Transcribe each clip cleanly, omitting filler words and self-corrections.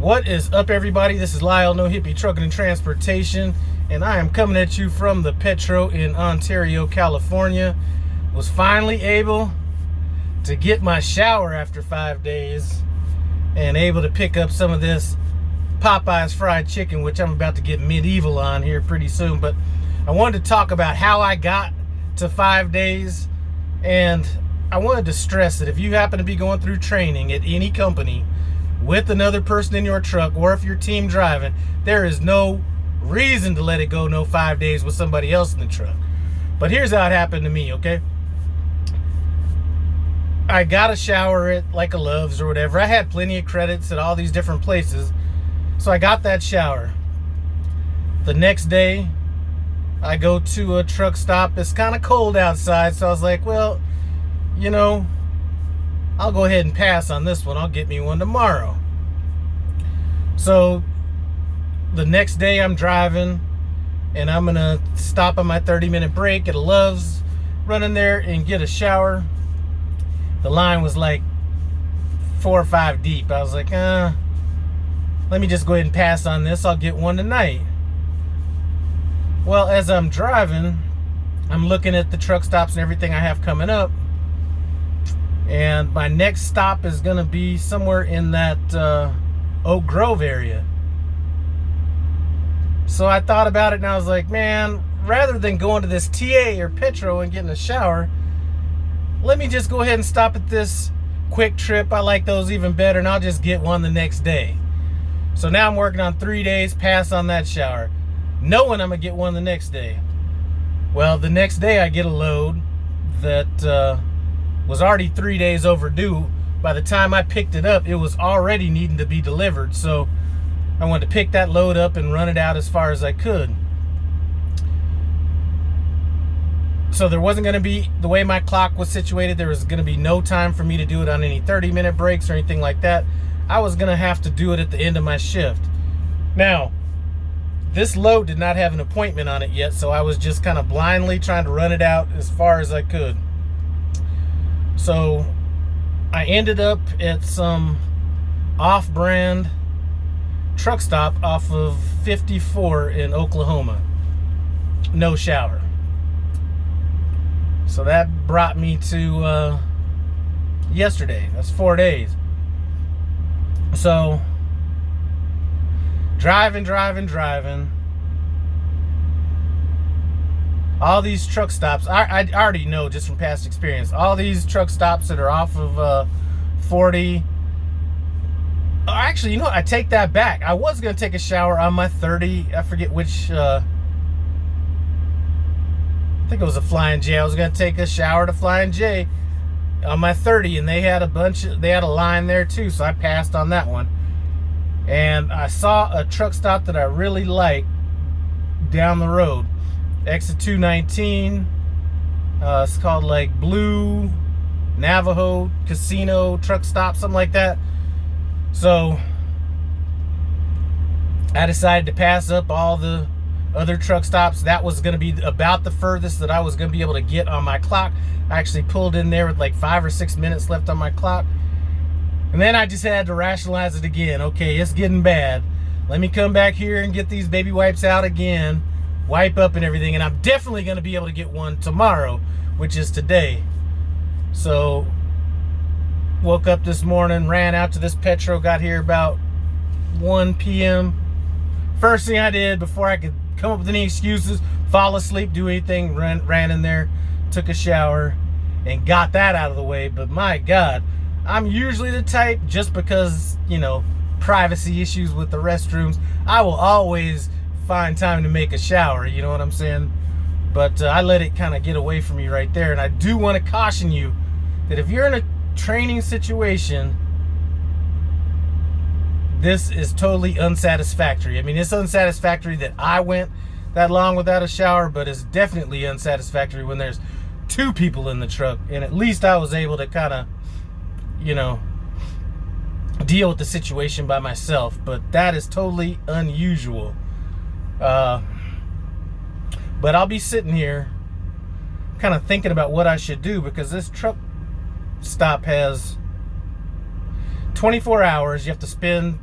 What is up, everybody? This is Lyle, No Hippie Trucking and Transportation, and I am coming at you from the Petro in Ontario, California. Was finally able to get my shower after 5 days and able to pick up some of this Popeye's fried chicken, which I'm about to get medieval on here pretty soon. But I wanted to talk about how I got to 5 days, and I wanted to stress that if you happen to be going through training at any company with another person in your truck, or if you're team driving, there is no reason to let it go no 5 days with somebody else in the truck. But here's how it happened to me, okay? I got a shower at like a Love's or whatever. I had plenty of credits at all these different places, so I got that shower. The next day, I go to a truck stop. It's kind of cold outside, so I was like, well, you know, I'll go ahead and pass on this one. I'll get me one tomorrow. So the next day I'm driving, and I'm gonna stop on my 30-minute break at a Love's, run in there and get a shower. The line was like 4 or 5 deep. I was like, let me just go ahead and pass on this. I'll get one tonight. Well, as I'm driving, I'm looking at the truck stops and everything I have coming up. And my next stop is going to be somewhere in that Oak Grove area. So I thought about it, and I was like, man, rather than going to this TA or Petro and getting a shower, let me just go ahead and stop at this Quick Trip. I like those even better, and I'll just get one the next day. So now I'm working on 3 days, pass on that shower, knowing I'm going to get one the next day. Well, the next day I get a load that was already 3 days overdue. By the time I picked it up, it was already needing to be delivered. So I wanted to pick that load up and run it out as far as I could. So there wasn't going to be, the way my clock was situated, there was going to be no time for me to do it on any 30-minute breaks or anything like that. I was going to have to do it at the end of my shift. Now, this load did not have an appointment on it yet, so I was just kind of blindly trying to run it out as far as I could. So I ended up at some off-brand truck stop off of 54 in Oklahoma. No shower. So that brought me to yesterday. That's 4 days. So driving. All these truck stops, I already know just from past experience, all these truck stops that are off of 40. Actually, you know what? I take that back. I was going to take a shower on my 30. I forget which, I think it was a Flying J. I was going to take a shower to Flying J on my 30, and they had a line there too, so I passed on that one. And I saw a truck stop that I really liked down the road. Exit 219. It's called like Blue Navajo Casino Truck Stop, something like that. So I decided to pass up all the other truck stops. That was going to be about the furthest that I was going to be able to get on my clock. I actually pulled in there with like 5 or 6 minutes left on my clock. And then I just had to rationalize it again. Okay, it's getting bad. Let me come back here and get these baby wipes out again, wipe up and everything, and I'm definitely going to be able to get one tomorrow, which is today. So woke up this morning, ran out to this Petro, got here about 1 p.m. First thing I did before I could come up with any excuses, fall asleep, do anything, ran in there, took a shower, and got that out of the way. But my God, I'm usually the type, just because, you know, privacy issues with the restrooms, I will always find time to make a shower, you know what I'm saying? But I let it kind of get away from me right there. And I do want to caution you that if you're in a training situation, this is totally unsatisfactory. I mean, it's unsatisfactory that I went that long without a shower, but it's definitely unsatisfactory when there's 2 people in the truck. And at least I was able to kind of, you know, deal with the situation by myself. But that is totally unusual. But I'll be sitting here kind of thinking about what I should do, because this truck stop has 24 hours. You have to spend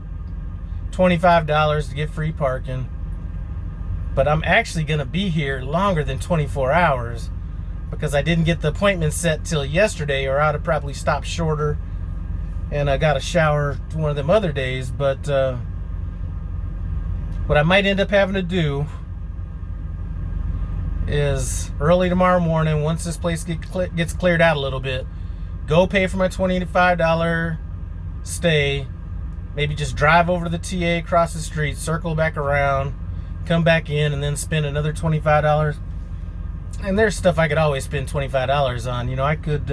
$25 to get free parking. But I'm actually going to be here longer than 24 hours because I didn't get the appointment set till yesterday, or I'd have probably stopped shorter and I got a shower one of them other days. But what I might end up having to do is early tomorrow morning, once this place gets cleared out a little bit, go pay for my $25 stay, maybe just drive over to the TA across the street, circle back around, come back in, and then spend another $25. And there's stuff I could always spend $25 on. You know, I could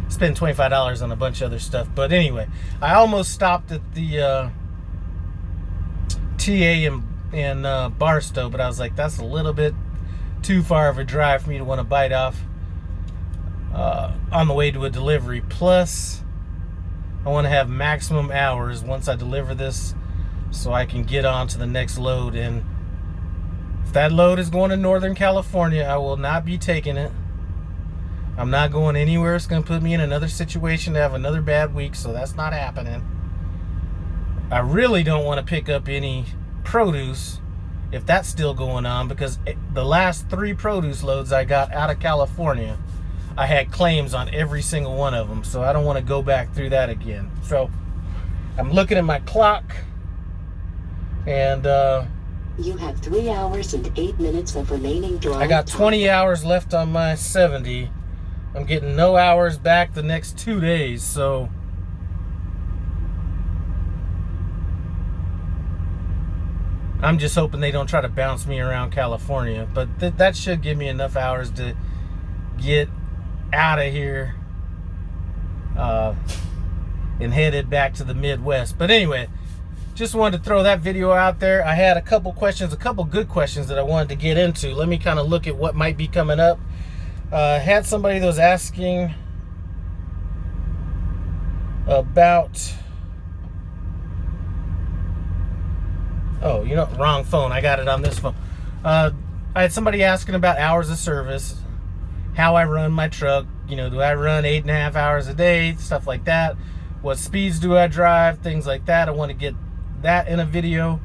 spend $25 on a bunch of other stuff. But anyway, I almost stopped at the TA in Barstow, but I was like, that's a little bit too far of a drive for me to want to bite off on the way to a delivery. Plus, I want to have maximum hours once I deliver this so I can get on to the next load. And if that load is going to Northern California, I will not be taking it. I'm not going anywhere. It's going to put me in another situation to have another bad week, so that's not happening. I really don't want to pick up any produce if that's still going on, because the last 3 produce loads I got out of California, I had claims on every single one of them, so I don't want to go back through that again. So I'm looking at my clock, and you have 3 hours and 8 minutes of remaining drive. I got 20 hours left on my 70. I'm getting no hours back the next 2 days, so I'm just hoping they don't try to bounce me around California. But that should give me enough hours to get out of here and headed back to the Midwest. But anyway, just wanted to throw that video out there. I had a couple questions, a couple good questions that I wanted to get into. Let me kind of look at what might be coming up. Had somebody that was asking about, oh, you know, wrong phone. I got it on this phone. I had somebody asking about hours of service, how I run my truck. You know, do I run 8.5 hours a day, stuff like that? What speeds do I drive? Things like that. I want to get that in a video.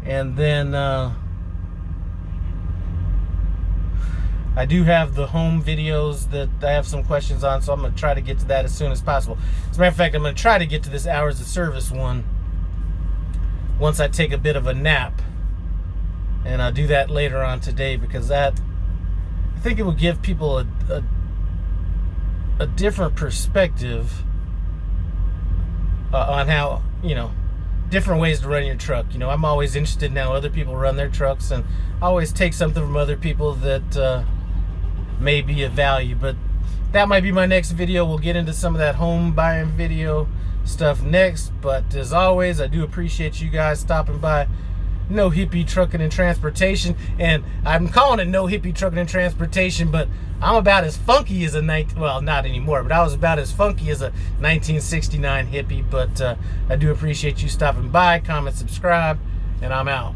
And then I do have the home videos that I have some questions on, so I'm going to try to get to that as soon as possible. As a matter of fact, I'm going to try to get to this hours of service one once I take a bit of a nap. And I'll do that later on today, because that, I think it will give people a different perspective on how, you know, different ways to run your truck. You know, I'm always interested in how other people run their trucks, and I always take something from other people that may be of value. But that might be my next video. We'll get into some of that home buying video stuff next. But as always, I do appreciate you guys stopping by No Hippie Trucking and Transportation. And I'm calling it No Hippie Trucking and Transportation, but I'm about as funky as well, not anymore, but I was about as funky as a 1969 hippie. But I do appreciate you stopping by. Comment, subscribe, and I'm out.